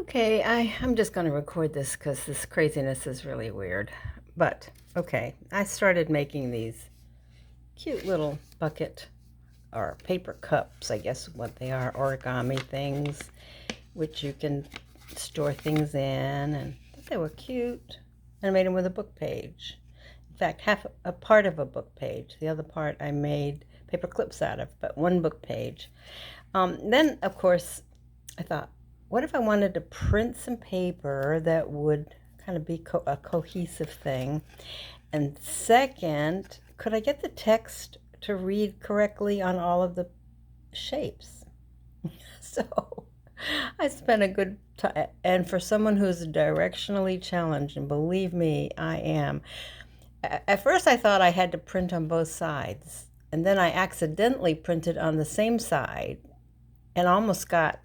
Okay, I'm just going to record this because this craziness is really weird. But, okay, I started making these cute little bucket or paper cups, I guess what they are, origami things, which you can store things in, and they were cute. And I made them with a book page. In fact, half a part of a book page. The other part I made paper clips out of, but one book page. Then, of course, I thought, what if I wanted to print some paper that would kind of be a cohesive thing? And second, could I get the text to read correctly on all of the shapes? So I spent a good time, and for someone who's directionally challenged, and believe me, I am. At first I thought I had to print on both sides, and then I accidentally printed on the same side and almost got,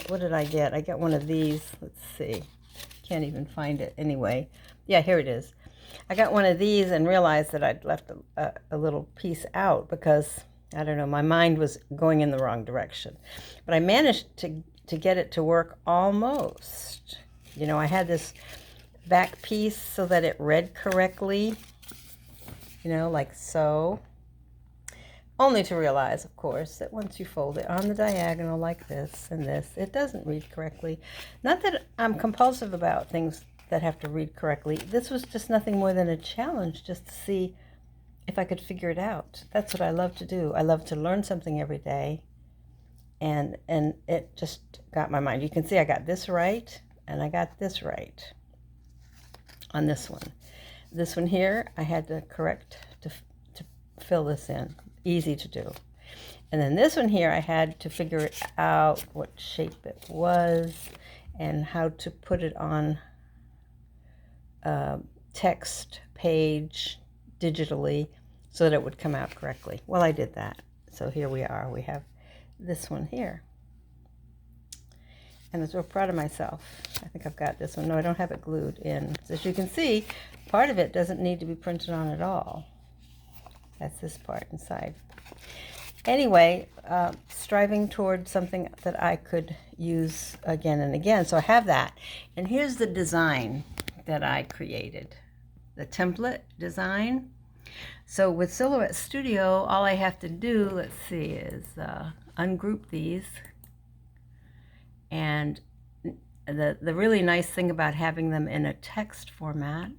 what did I get? I got one of these. Let's see. Can't even find it anyway. Yeah, here it is. I got one of these and realized that I'd left a little piece out because, I don't know, my mind was going in the wrong direction. But I managed to get it to work almost. You know, I had this back piece so that it read correctly, you know, like so. Only to realize, of course, that once you fold it on the diagonal like this and this, it doesn't read correctly. Not that I'm compulsive about things that have to read correctly. This was just nothing more than a challenge just to see if I could figure it out. That's what I love to do. I love to learn something every day, and it just got my mind. You can see I got this right, and I got this right on this one. This one here, I had to correct to fill this in. Easy to do. And then this one here, I had to figure out what shape it was and how to put it on a text page digitally so that it would come out correctly. Well, I did that. So here we are. We have this one here. And I'm so proud of myself. I think I've got this one. No, I don't have it glued in. So as you can see, part of it doesn't need to be printed on at all. That's this part inside. Anyway, striving toward something that I could use again and again. So I have that. And here's the design that I created, the template design. So with Silhouette Studio, all I have to do, let's see, is ungroup these. And the really nice thing about having them in a text format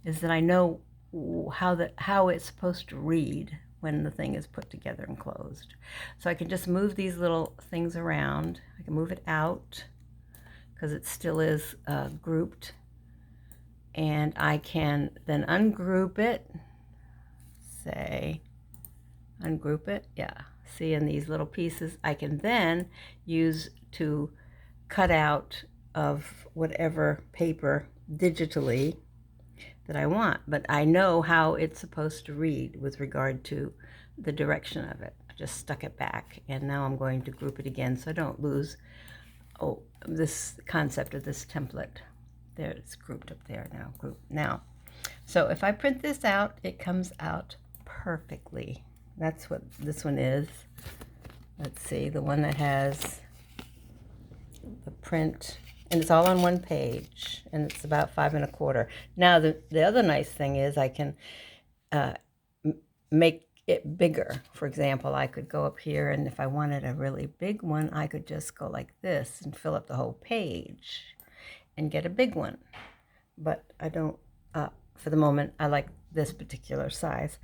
is that I know how it's supposed to read when the thing is put together and closed. So I can just move these little things around. I can move it out because it still is grouped. And I can then ungroup it. Say, ungroup it. Yeah, see, in these little pieces, I can then use to cut out of whatever paper digitally that I want, but I know how it's supposed to read with regard to the direction of it. I just stuck it back, and now I'm going to group it again so I don't lose this concept of this template. There, it's grouped up there now. Group now. So if I print this out, it comes out perfectly. That's what this one is. Let's see, the one that has the print, and it's all on one page, and it's about 5 1/4. Now, the other nice thing is I can make it bigger. For example, I could go up here, and if I wanted a really big one, I could just go like this and fill up the whole page and get a big one. But I don't, for the moment, I like this particular size.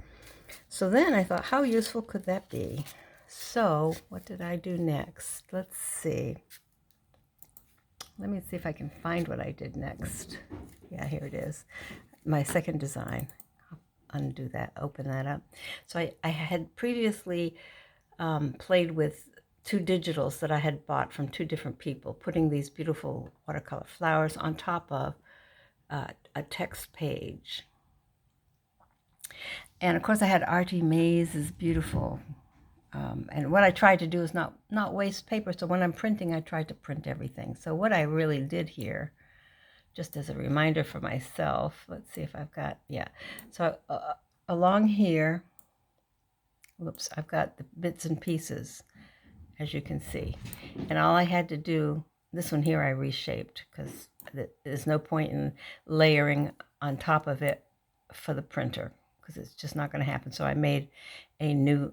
So then I thought, how useful could that be? So what did I do next? Let's see. Let me see if I can find what I did next. Yeah, here it is. My second design. I'll undo that, open that up. So I had previously played with 2 digitals that I had bought from 2 different people, putting these beautiful watercolor flowers on top of a text page. And of course I had Artie Mays' beautiful, and what I tried to do is not waste paper. So when I'm printing, I tried to print everything. So what I really did here, just as a reminder for myself, let's see if I've got, yeah. So along here, I've got the bits and pieces, as you can see. And all I had to do this one here I reshaped because there's no point in layering on top of it for the printer because it's just not going to happen. So I made a new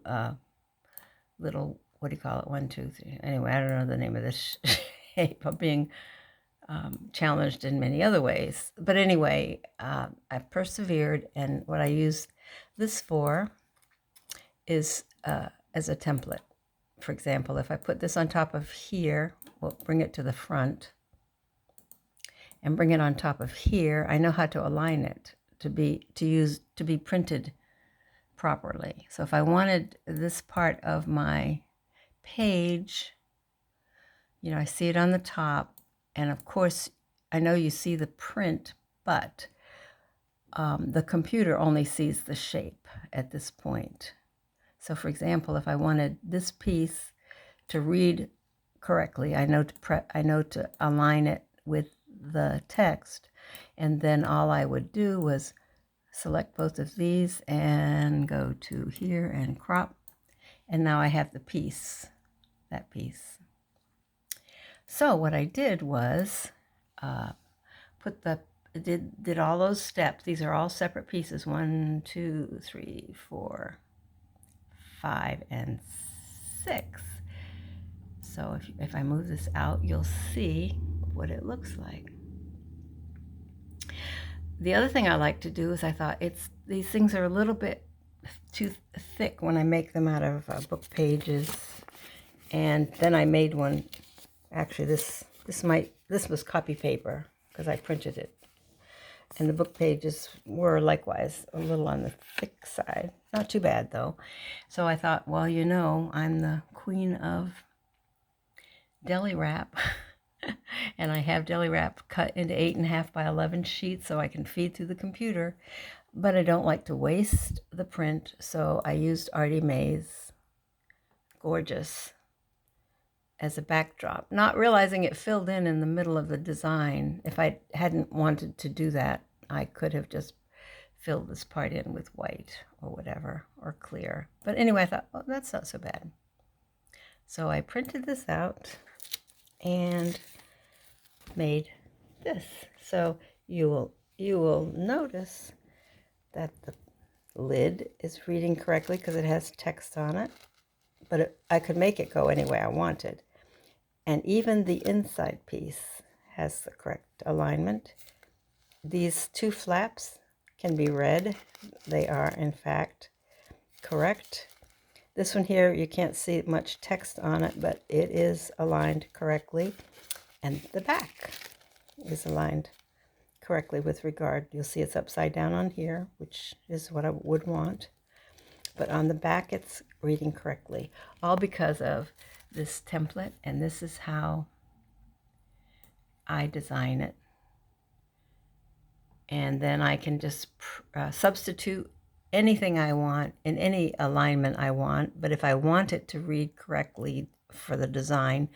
little, what do you call it? 1, 2, 3. Anyway, I don't know the name of this shape. I'm being challenged in many other ways. But anyway, I persevered, and what I used this for is as a template. For example, if I put this on top of here, we'll bring it to the front and bring it on top of here. I know how to align it to be printed properly. So if I wanted this part of my page, you know, I see it on the top, and of course I know you see the print, but the computer only sees the shape at this point. So for example, if I wanted this piece to read correctly, I know to align it with the text, and then all I would do was select both of these and go to here and crop, and now I have the piece, that piece. So what I did was did all those steps. These are all separate pieces, 1, 2, 3, 4, 5, and 6. So if I move this out, you'll see what it looks like. The other thing I like to do is I thought these things are a little bit too thick when I make them out of book pages, and then I made one. Actually, this was copy paper because I printed it, and the book pages were likewise a little on the thick side. Not too bad though. So I thought, well, you know, I'm the queen of deli wrap. And I have deli wrap cut into 8.5 by 11 sheets so I can feed through the computer, but I don't like to waste the print, so I used Artie Mae's Gorgeous as a backdrop, not realizing it filled in the middle of the design. If I hadn't wanted to do that, I could have just filled this part in with white or whatever, or clear. But anyway, I thought, well, that's not so bad. So I printed this out and made this. So you will notice that the lid is reading correctly because it has text on it, but I could make it go any way I wanted. And even the inside piece has the correct alignment. These 2 flaps can be read. They are in fact correct. This one here, you can't see much text on it, but it is aligned correctly. And the back is aligned correctly with regard. You'll see it's upside down on here, which is what I would want. But on the back, it's reading correctly. All because of this template, and this is how I design it. And then I can just substitute anything I want in any alignment I want. But if I want it to read correctly for the design,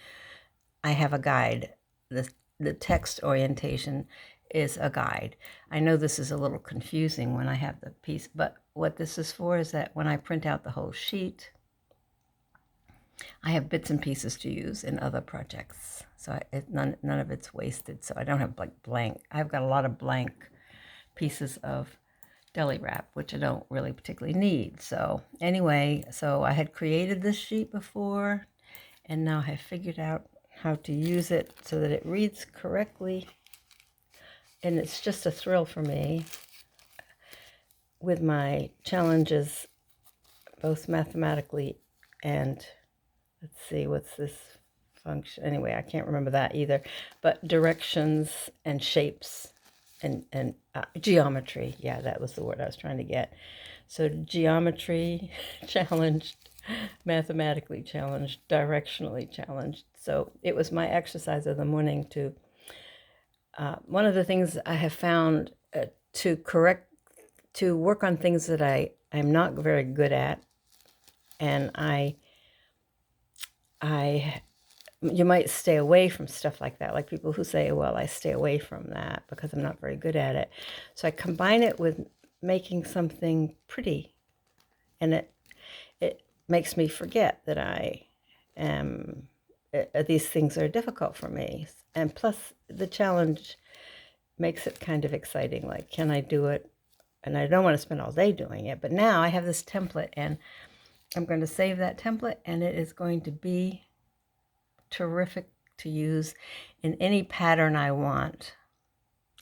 I have a guide. The text orientation is a guide. I know this is a little confusing when I have the piece, but what this is for is that when I print out the whole sheet, I have bits and pieces to use in other projects. So none of it's wasted. So I don't have like blank. I've got a lot of blank pieces of deli wrap, which I don't really particularly need. So anyway, so I had created this sheet before, and now I have figured out how to use it so that it reads correctly. And it's just a thrill for me with my challenges, both mathematically and, let's see, what's this function? Anyway, I can't remember that either. But directions and shapes and geometry. Yeah, that was the word I was trying to get. So geometry challenged, mathematically challenged, directionally challenged. So it was my exercise of the morning to, one of the things I have found to work on things that I'm not very good at, and you might stay away from stuff like that, like people who say, well, I stay away from that because I'm not very good at it. So I combine it with making something pretty, and it makes me forget that I am these things are difficult for me. And plus, the challenge makes it kind of exciting. Like, can I do it? And I don't want to spend all day doing it. But now I have this template, and I'm going to save that template, and it is going to be terrific to use in any pattern I want.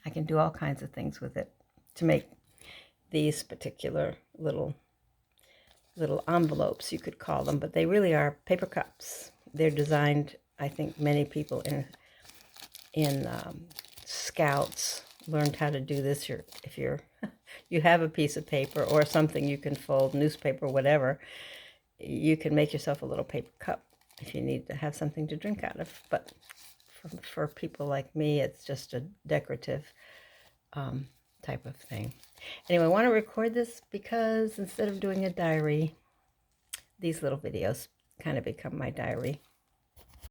I can do all kinds of things with it to make these particular little envelopes, you could call them, but they really are paper cups. They're designed, I think many people in Scouts learned how to do this. If you have a piece of paper or something you can fold, newspaper, whatever, you can make yourself a little paper cup if you need to have something to drink out of. But for people like me, it's just a decorative type of thing. Anyway, I want to record this because instead of doing a diary, these little videos kind of become my diary.